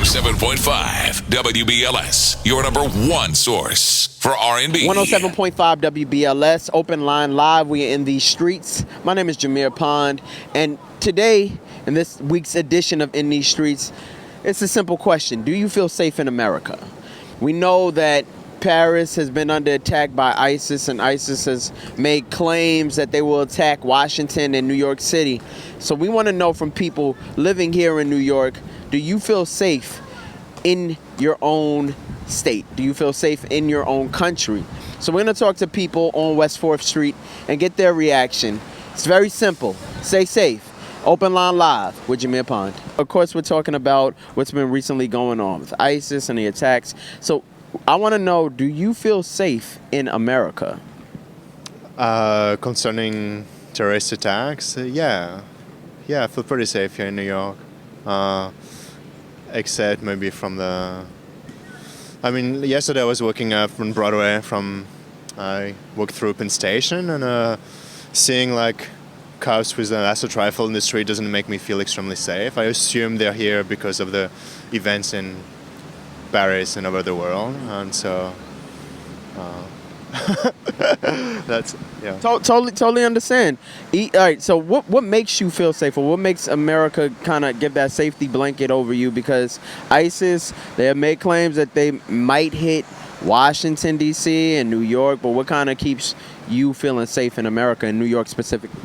107.5 WBLS, your number one source for R&B. 107.5 WBLS, Open Line Live. We are in these streets. My name is Jameer Pond, and today, in this week's edition of In These Streets, it's a simple question. Do you feel safe in America? We know that Paris has been under attack by ISIS, and ISIS has made claims that they will attack Washington and New York City. So we want to know from people living here in New York, do you feel safe in your own state? Do you feel safe in your own country? So we're going to talk to people on West 4th Street and get their reaction. It's very simple. Stay safe. Open Line Live with Jameer Pond. Of course, we're talking about what's been recently going on with ISIS and the attacks. So I want to know, do you feel safe in America? Concerning terrorist attacks, yeah, I feel pretty safe here in New York. Except maybe from yesterday I was working up on Broadway I walked through Penn Station, and seeing like cops with an assault rifle in the street doesn't make me feel extremely safe. I assume they're here because of the events in Paris and over the world, and so that's yeah. Totally understand. All right. So what makes you feel safe, or what makes America kind of give that safety blanket over you? Because ISIS, they have made claims that they might hit Washington D.C. and New York, but what kind of keeps you feeling safe in America, in New York specifically?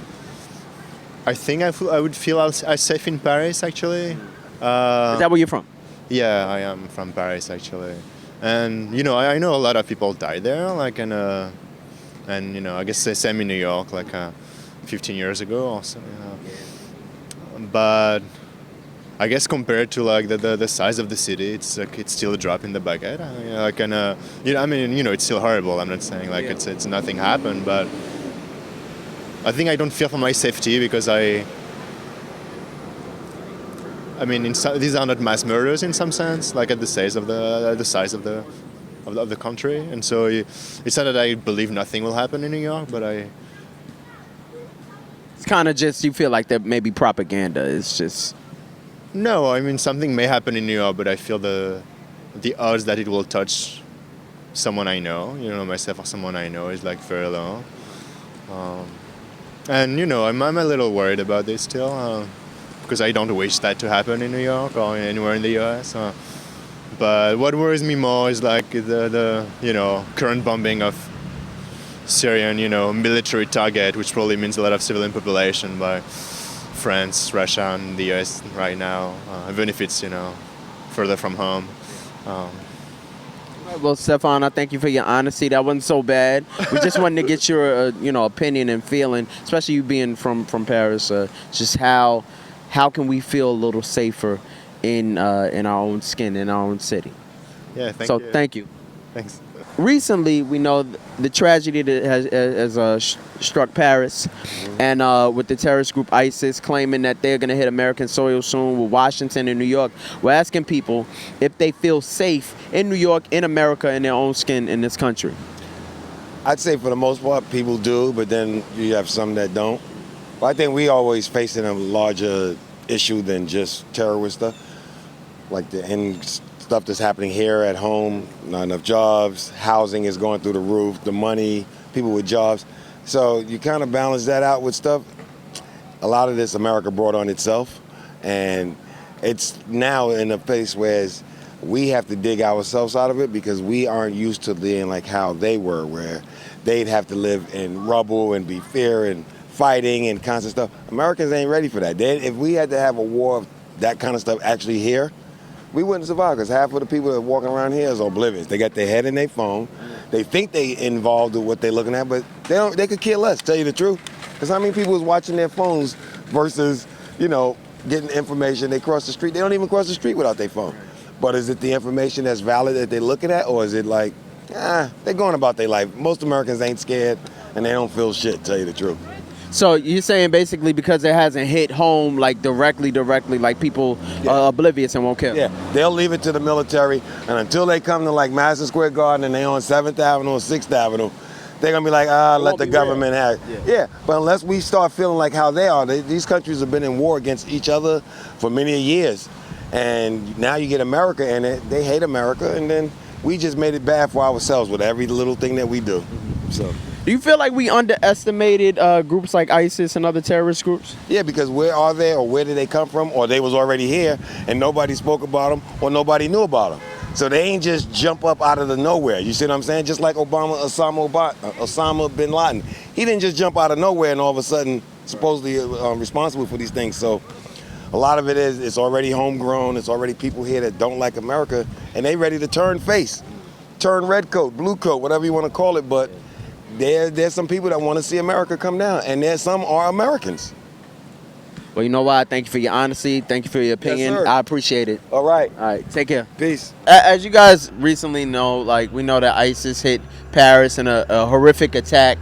I think I would feel safe in Paris actually. Is that where you're from? Yeah, I am from Paris actually, and I know a lot of people died there, like and I guess the same in New York, like 15 years ago or so. But I guess compared to like the size of the city, it's still a drop in the bucket. It's still horrible. I'm not saying like it's nothing happened, but I think I don't fear for my safety because these are not mass murders in some sense, like at the size of the country, and so it's not that I believe nothing will happen in New York, but it's kind of just you feel like that maybe propaganda is just. No, something may happen in New York, but I feel the odds that it will touch someone I know, myself or someone I know, is like very low, and I'm a little worried about this still. Because I don't wish that to happen in New York or anywhere in the U.S. But what worries me more is like the current bombing of Syrian military target, which probably means a lot of civilian population by France, Russia, and the U.S. right now, even if it's further from home. Well, Stefan, I thank you for your honesty. That wasn't so bad. We just wanted to get your opinion and feeling, especially you being from Paris. Just how can we feel a little safer in our own skin, in our own city? Yeah, thank you. Thank you. Thanks. Recently, we know the tragedy that has struck Paris, and with the terrorist group ISIS claiming that they're going to hit American soil soon with Washington and New York. We're asking people if they feel safe in New York, in America, in their own skin, in this country. I'd say for the most part, people do, but then you have some that don't. But I think we always facing a larger issue than just terrorist stuff, like the end stuff that's happening here at home, not enough jobs, housing is going through the roof, the money, people with jobs. So you kind of balance that out with stuff. A lot of this America brought on itself, and it's now in a place where we have to dig ourselves out of it because we aren't used to being like how they were, where they'd have to live in rubble and be fear and fighting and constant stuff. Americans ain't ready for that. If we had to have a war of that kind of stuff actually here, we wouldn't survive because half of the people that are walking around here is oblivious. They got their head in their phone. They think they involved with what they're looking at, but they could care less, tell you the truth. Because how many people is watching their phones versus, getting information? They cross the street. They don't even cross the street without their phone. But is it the information that's valid that they're looking at, or is it like, they're going about their life? Most Americans ain't scared, and they don't feel shit, tell you the truth. So you're saying basically because it hasn't hit home like directly, like people are oblivious and won't care. Yeah, they'll leave it to the military, and until they come to like Madison Square Garden and they on 7th Avenue or 6th Avenue, they're gonna be like, let the government have it. Yeah, but unless we start feeling like how they are, these countries have been in war against each other for many years, And now you get America in it. They hate America, and then we just made it bad for ourselves with every little thing that we do. So. Do you feel like we underestimated groups like ISIS and other terrorist groups? Yeah, because where are they, or where did they come from, or they was already here and nobody spoke about them, or nobody knew about them. So they ain't just jump up out of the nowhere. You see what I'm saying? Just like Osama bin Laden. He didn't just jump out of nowhere and all of a sudden supposedly responsible for these things. So a lot of it is it's already homegrown. It's already people here that don't like America, and they ready to turn face, turn red coat, blue coat, whatever you want to call it. But there's some people that want to see America come down, and there's some are Americans. Well, you know what? Thank you for your honesty. Thank you for your opinion. Yes, sir. I appreciate it. All right. All right. Take care. Peace. As you guys recently know, like, we know that ISIS hit Paris in a horrific attack.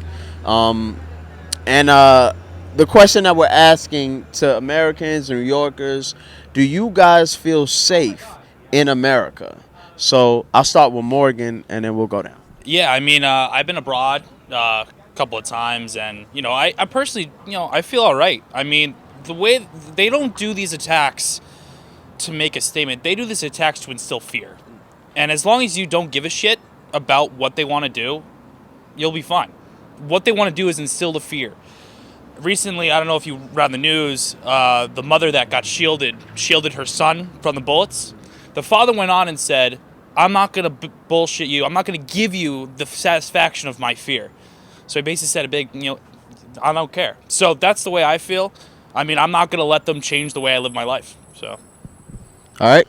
The question that we're asking to Americans, New Yorkers, do you guys feel safe in America? So I'll start with Morgan, and then we'll go down. Yeah, I mean, I've been abroad a couple of times, and, I personally, I feel all right. I mean, the way they don't do these attacks to make a statement, they do these attacks to instill fear. And as long as you don't give a shit about what they want to do, you'll be fine. What they want to do is instill the fear. Recently, I don't know if you read the news, the mother that got shielded her son from the bullets. The father went on and said, I'm not going to bullshit you. I'm not going to give you the satisfaction of my fear. So he basically said a big, I don't care. So that's the way I feel. I mean, I'm not going to let them change the way I live my life. So. All right.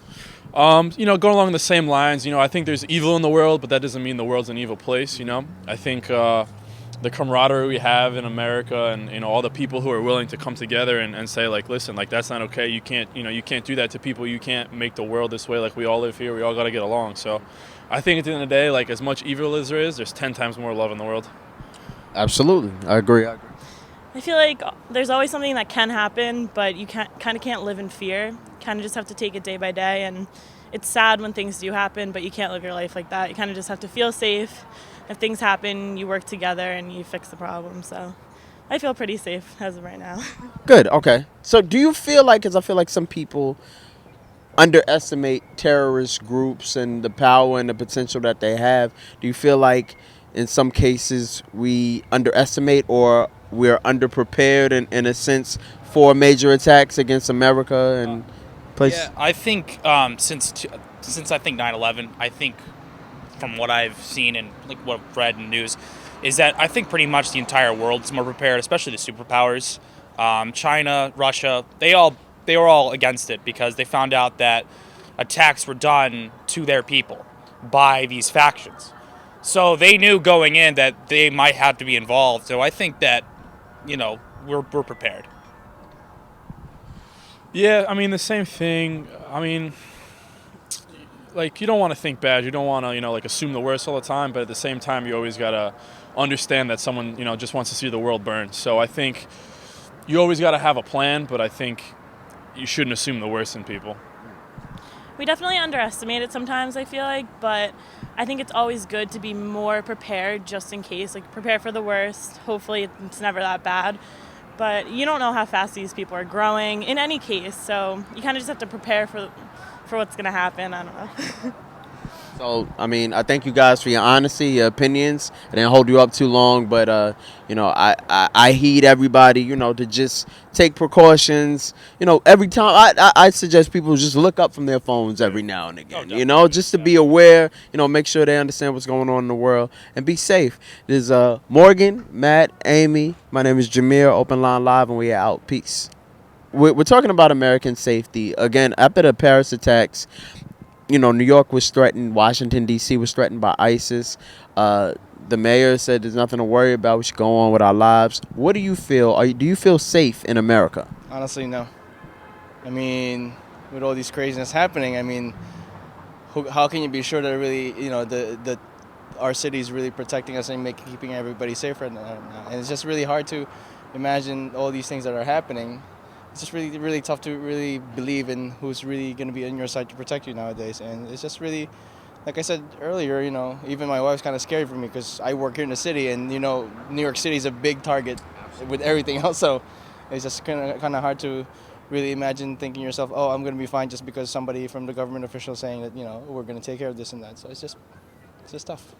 Going along the same lines, I think there's evil in the world, but that doesn't mean the world's an evil place, I think the camaraderie we have in America and, all the people who are willing to come together and say, like, listen, like, that's not okay. You can't do that to people. You can't make the world this way. Like, we all live here. We all got to get along. So I think at the end of the day, like, as much evil as there is, there's 10 times more love in the world. Absolutely. I agree. I feel like there's always something that can happen, but you kind of can't live in fear. Kind of just have to take it day by day, and it's sad when things do happen, but you can't live your life like that. You kind of just have to feel safe. If things happen, you work together and you fix the problem. So I feel pretty safe as of right now. Good. Okay. So do you feel like, because I feel like some people underestimate terrorist groups and the power and the potential that they have, do you feel like in some cases we underestimate or we're underprepared in a sense for major attacks against America and places? Yeah, I think since I think 9/11, I think from what I've seen and like what I've read in the news, is that I think pretty much the entire world is more prepared, especially the superpowers. China, Russia, they were all against it because they found out that attacks were done to their people by these factions. So they knew going in that they might have to be involved. So I think that, we're prepared. Yeah, I mean, the same thing. I mean, like, you don't want to think bad. You don't want to, like, assume the worst all the time. But at the same time, you always got to understand that someone, just wants to see the world burn. So I think you always got to have a plan, but I think you shouldn't assume the worst in people. We definitely underestimate it sometimes, I feel like, but I think it's always good to be more prepared just in case, like prepare for the worst. Hopefully it's never that bad, but you don't know how fast these people are growing in any case, so you kind of just have to prepare for what's going to happen. I don't know. So, I mean, I thank you guys for your honesty, your opinions. I didn't hold you up too long, but, I heed everybody, to just take precautions. Every time I suggest people just look up from their phones every now and again, just to be aware, make sure they understand what's going on in the world and be safe. There's Morgan, Matt, Amy. My name is Jameer, Open Line Live, and we are out. Peace. We're talking about American safety. Again, after the Paris attacks, New York was threatened. Washington, D.C. was threatened by ISIS. The mayor said there's nothing to worry about. We should go on with our lives. What do you feel? Do you feel safe in America? Honestly, no. I mean, with all these craziness happening, I mean, how can you be sure that really, that our city is really protecting us and keeping everybody safe right now? And it's just really hard to imagine all these things that are happening. It's just really, really tough to really believe in who's really going to be on your side to protect you nowadays. And it's just really, like I said earlier, even my wife's kind of scary for me because I work here in the city and, New York City is a big target with everything else. So it's just kind of hard to really imagine thinking yourself, oh, I'm going to be fine just because somebody from the government official saying that, we're going to take care of this and that. So it's just tough.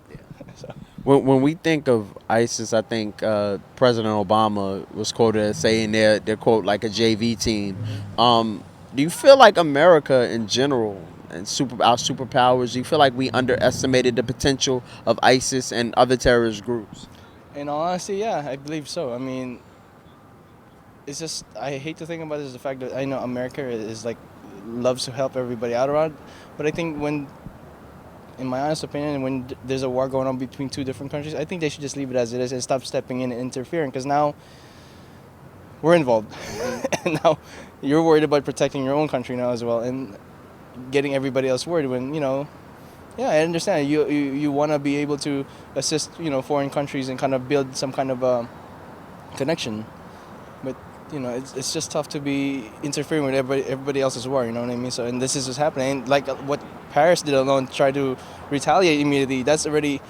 So. When we think of ISIS, I think President Obama was quoted as saying they're quote like a JV team. Do you feel like America in general and our superpowers? Do you feel like we underestimated the potential of ISIS and other terrorist groups? In all honesty, yeah, I believe so. I mean, it's just, I hate to think about this, the fact that I know America is like, loves to help everybody out around, but I think in my honest opinion, when there's a war going on between two different countries, I think they should just leave it as it is and stop stepping in and interfering, because now we're involved. And now you're worried about protecting your own country now as well, and getting everybody else worried when, yeah, I understand. You want to be able to assist, foreign countries and kind of build some kind of connection. But, it's just tough to be interfering with everybody else's war, you know what I mean? So, and this is what's happening. And like what Paris did alone, try to retaliate immediately, that's already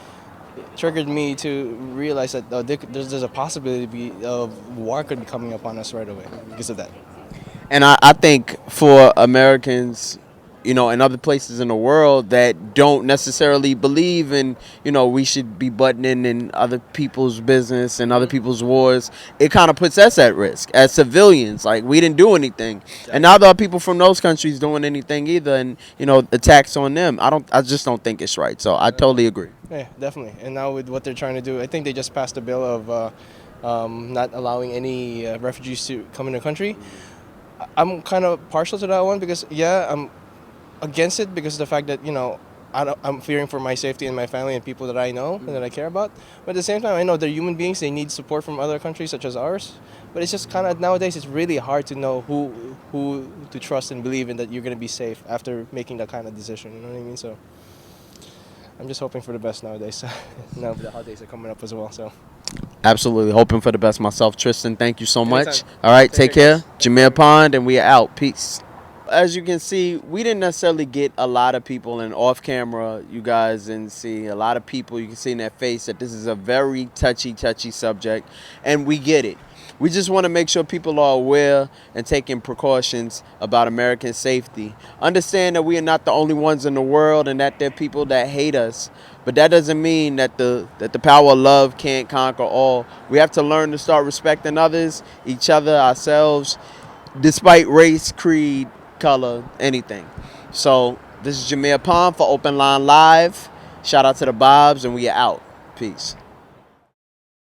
triggered me to realize that there's a possibility of war could be coming upon us right away because of that. And I think for Americans, in other places in the world that don't necessarily believe in, we should be butting in other people's business and other people's wars, it kind of puts us at risk as civilians. Like, we didn't do anything. And now there are people from those countries doing anything either, and, attacks on them. I just don't think it's right. So I totally agree. Yeah, definitely. And now with what they're trying to do, I think they just passed a bill of not allowing any refugees to come in the country. I'm kind of partial to that one because, yeah, I'm against it because of the fact that, I'm fearing for my safety and my family and people that I know and that I care about. But at the same time, I know they're human beings. They need support from other countries such as ours. But it's just kind of, nowadays, it's really hard to know who to trust and believe in that you're going to be safe after making that kind of decision. You know what I mean? So I'm just hoping for the best nowadays. Now the holidays are coming up as well, so. Absolutely. Hoping for the best myself. Tristan, thank you so much. Anytime. All right, take care. Jameer Pond, and we are out. Peace. As you can see, we didn't necessarily get a lot of people, and off camera, you guys didn't see a lot of people. You can see in their face that this is a very touchy subject, and we get it. We just want to make sure people are aware and taking precautions about American safety. Understand that we are not the only ones in the world and that there are people that hate us. But that doesn't mean that the power of love can't conquer all. We have to learn to start respecting others, each other, ourselves, despite race, creed, color, anything. So this is Jameer Pond for Open Line Live. Shout out to the Bobs, and we are out. Peace.